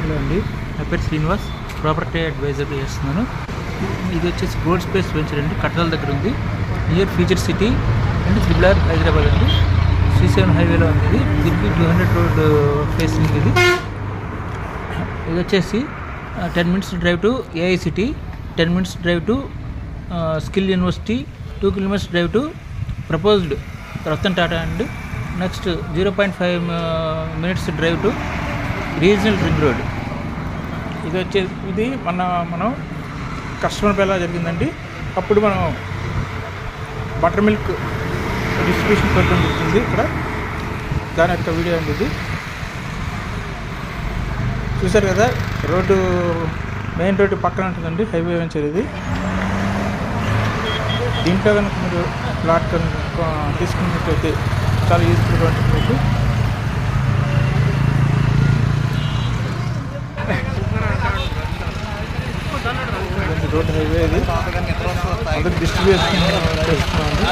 Hello అండి, నా పేరు శ్రీనివాస్, ప్రాపర్టీ అడ్వైజర్గా చేస్తున్నాను. ఇది వచ్చేసి గోల్డ్ స్పేస్ వెంచర్ అండి, కట్టడాల దగ్గర ఉంది. Near future city and triple Hyderabad అండి. C7 హైవేలో ఉంది. దీనికి 200 రోడ్ ఫేసింగ్ ఇది. ఇది వచ్చేసి 10 minutes drive to AICT, 10 minutes drive to skill university, 2 kilometers drive to proposed Ratan Tata and next 0.5 minutes drive to regional ring road. ఇది మనం కస్టమర్ ఎలా జరిగిందండి. అప్పుడు మనం బటర్ మిల్క్ డిస్ట్రిబ్యూషన్ కొట్టడం జరుగుతుంది ఇక్కడ. దాని యొక్క వీడియో అండి ఇది. చూసారు కదా, రోడ్డు మెయిన్ రోడ్డు పక్కన ఉంటుందండి హైవే వెంచర్ ఇది. దీంట్లో కనుక మీరు ప్లాట్ కనుక తీసుకున్నట్లయితే చాలా యూస్ఫుల్గా ఉంటుంది మీకు. రోడ్ హైవే ఇది అందరికి డిస్ట్రిబ్యూషన్ చేస్తున్నామండి.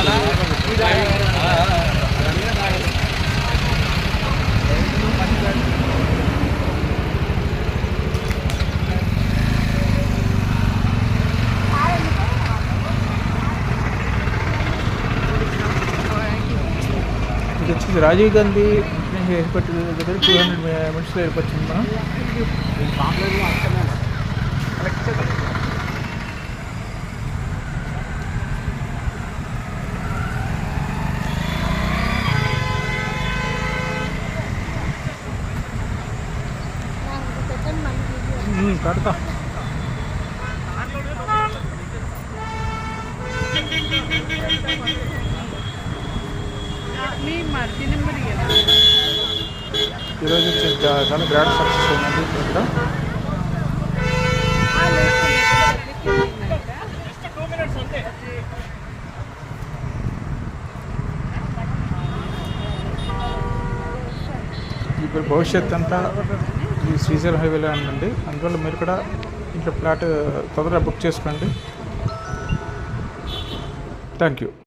ఇది వచ్చేసి రాజీవ్ గాంధీ ఎయిర్పోర్ట్ దగ్గర 200 minutes ఎయిర్పోర్ట్ వచ్చింది మనం. కడతా ఈరోజు చాలా గ్రాండ్ సక్సెస్ ఉంది ఇక్కడ. ఇప్పుడు భవిష్యత్ అంతా ఈ శ్రీశైలం హైవేలో ఉందండి. అందువల్ల మీరు కూడా ఇంట్లో ఫ్లాట్ తొందరగా బుక్ చేసుకోండి. Thank you.